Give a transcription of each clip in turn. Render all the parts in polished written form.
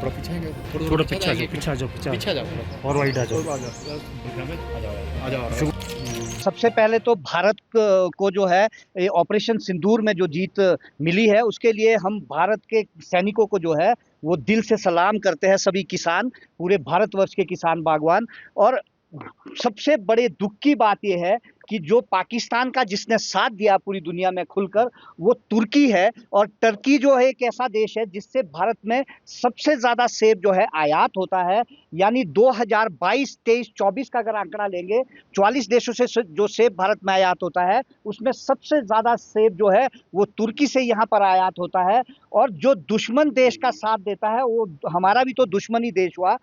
थोड़ा पीछे आएंगे, थोड़ा पीछे आ जाओ, पीछे आ जाओ, पीछे आ जाओ थोड़ा, और वाइड आ जाओ। आ जाओ, आ जाओ। सबसे पहले तो भारत को जो है ये ऑपरेशन सिंदूर में जो जीत मिली है उसके लिए हम भारत के सैनिकों को जो है वो दिल से सलाम करते हैं, सभी किसान, पूरे भारतवर्ष के किसान बागवान। और सबसे बड़े दुख की बात यह है कि जो पाकिस्तान का जिसने साथ दिया पूरी दुनिया में खुलकर, वो तुर्की है। और टर्की जो है एक ऐसा देश है जिससे भारत में सबसे ज्यादा सेब जो है आयात होता है। यानी 2022, 23, 24 का अगर आंकड़ा लेंगे, 44 देशों से जो सेब भारत में आयात होता है उसमें सबसे ज्यादा सेब जो है वो तुर्की से यहाँ पर आयात होता है। और जो दुश्मन देश का साथ देता है वो हमारा भी तो दुश्मनी देश हुआ।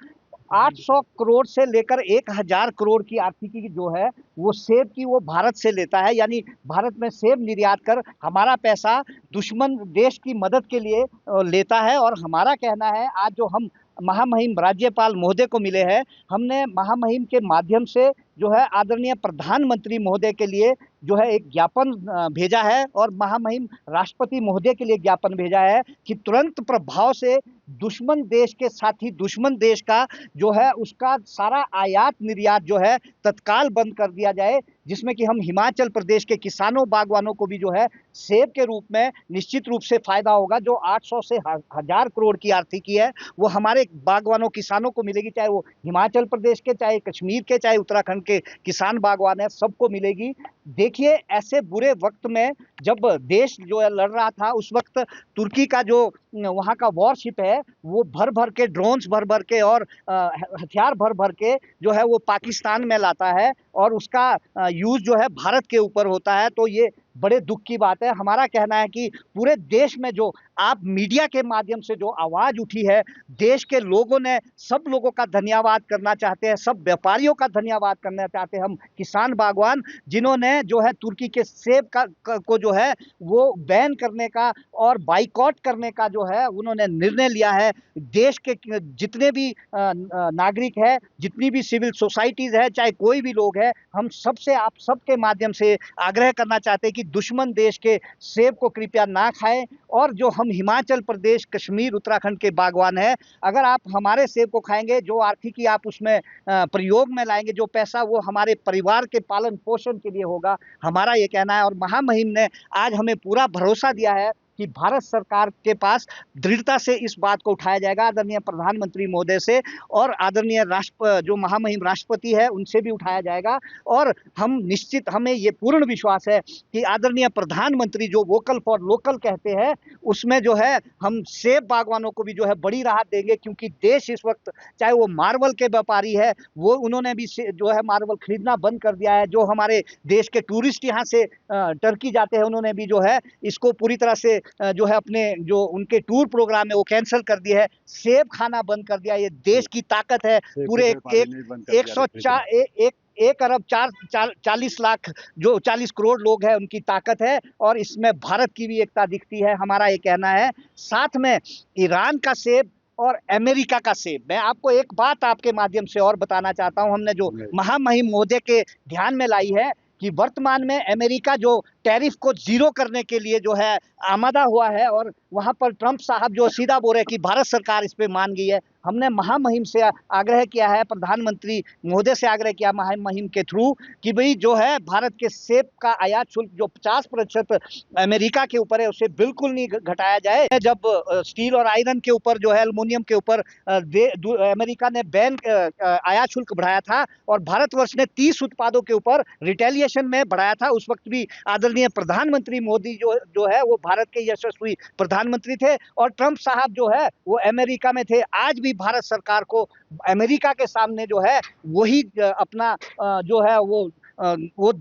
800 करोड़ से लेकर 1000 करोड़ की आर्थिकी जो है वो सेब की वो भारत से लेता है। यानी भारत में सेब निर्यात कर हमारा पैसा दुश्मन देश की मदद के लिए लेता है। और हमारा कहना है, आज जो हम महामहिम राज्यपाल महोदय को मिले हैं, हमने महामहिम के माध्यम से जो है आदरणीय प्रधानमंत्री महोदय के लिए जो है एक ज्ञापन भेजा है और महामहिम राष्ट्रपति महोदय के लिए ज्ञापन भेजा है कि तुरंत प्रभाव से दुश्मन देश के साथी दुश्मन देश का जो है उसका सारा आयात निर्यात जो है तत्काल बंद कर दिया जाए, जिसमें कि हम हिमाचल प्रदेश के किसानों बागवानों को भी जो है सेब के रूप में निश्चित रूप से फायदा होगा। जो 800 से 1000 करोड़ की आर्थिकी है वो हमारे बागवानों किसानों को मिलेगी, चाहे वो हिमाचल प्रदेश के, चाहे कश्मीर के, चाहे उत्तराखंड के किसान बागवान है, सबको मिलेगी। देखिए, ऐसे बुरे वक्त में जब देश जो है लड़ रहा था उस वक्त तुर्की का जो वहाँ का वॉरशिप है वो भर भर के ड्रोन्स भर भर के और हथियार भर भर के जो है वो पाकिस्तान में लाता है और उसका यूज जो है भारत के ऊपर होता है। तो ये बड़े दुख की बात है। हमारा कहना है कि पूरे देश में जो आप मीडिया के माध्यम से जो आवाज उठी है, देश के लोगों ने सब लोगों का धन्यवाद करना चाहते हैं, सब व्यापारियों का धन्यवाद करना चाहते हैं हम किसान बागवान, जिन्होंने जो है तुर्की के सेब को जो है वो बैन करने का और बाइकॉट करने का जो है उन्होंने निर्णय लिया है। देश के जितने भी नागरिक है, जितनी भी सिविल सोसाइटीज है, चाहे कोई भी लोग है, हम सबसे आप सबके माध्यम से आग्रह करना चाहते हैं कि दुश्मन देश के सेब को कृपया ना खाएं। और जो हम हिमाचल प्रदेश, कश्मीर, उत्तराखंड के बागवान हैं, अगर आप हमारे सेब को खाएंगे, जो आर्थिकी आप उसमें प्रयोग में लाएंगे, जो पैसा वो हमारे परिवार के पालन पोषण के लिए होगा, हमारा ये कहना है। और महामहिम ने आज हमें पूरा भरोसा दिया है कि भारत सरकार के पास दृढ़ता से इस बात को उठाया जाएगा, आदरणीय प्रधानमंत्री महोदय से और आदरणीय जो महामहिम राष्ट्रपति है उनसे भी उठाया जाएगा। और हम निश्चित, हमें ये पूर्ण विश्वास है कि आदरणीय प्रधानमंत्री जो वोकल फॉर लोकल कहते हैं उसमें जो है हम सेब बागवानों को भी जो है बड़ी राहत देंगे, क्योंकि देश इस वक्त, चाहे वो मार्बल के व्यापारी है, वो उन्होंने भी जो है मार्बल खरीदना बंद कर दिया है। जो हमारे देश के टूरिस्ट यहाँ से टर्की जाते हैं उन्होंने भी जो है इसको पूरी तरह से जो है अपने जो उनके टूर प्रोग्राम है वो कैंसिल कर दिया है। सेब खाना बंद कर दिया। ये देश की ताकत है। पूरे 1 अरब 40 लाख जो 40 करोड़ लोग हैं उनकी ताकत है और इसमें भारत की भी एकता दिखती है, हमारा ये कहना है। साथ में ईरान का सेब और अमेरिका का सेब, मैं आपको एक बात आपके माध्यम से और बताना चाहता हूं, हमने जो महामहिम महोदय के ध्यान में लाई है कि वर्तमान में अमेरिका जो टैरिफ को जीरो करने के लिए जो है आमादा हुआ है और वहां पर ट्रंप साहब जो सीधा बोल रहे हैं कि भारत सरकार इस पे मान गई है। हमने महामहिम से आग्रह किया है, प्रधानमंत्री महोदय से आग्रह किया महामहिम के थ्रू कि भाई जो है भारत के सेब का आयात शुल्क जो 50% अमेरिका के ऊपर है उसे बिल्कुल नहीं घटाया जाए। जब स्टील और आयरन के ऊपर जो है एल्युमिनियम के ऊपर अमेरिका ने बैन आयात शुल्क बढ़ाया था और भारतवर्ष ने 30 उत्पादों के ऊपर रिटेलिएशन में बढ़ाया था, उस वक्त भी आदरणीय प्रधानमंत्री मोदी जो है वो भारत के यशस्वी प्रधानमंत्री थे और ट्रंप साहब जो है वो अमेरिका में थे। आज भी भारत सरकार को अमेरिका के सामने जो है वही अपना जो है वो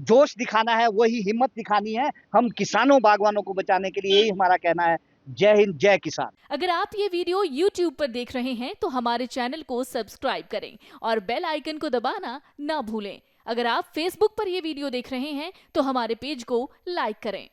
जोश दिखाना है, वही हिम्मत दिखानी है। हम किसानों बागवानों को बचाने के लिए यही हमारा कहना है। जय हिंद, जय किसान। अगर आप ये वीडियो YouTube पर देख रहे हैं तो हमारे चैनल को सब्सक्राइब करें और बेल आइकन को दबाना ना भूलें। अगर आप Facebook पर ये वीडियो देख रहे हैं तो हमारे पेज को लाइक करें।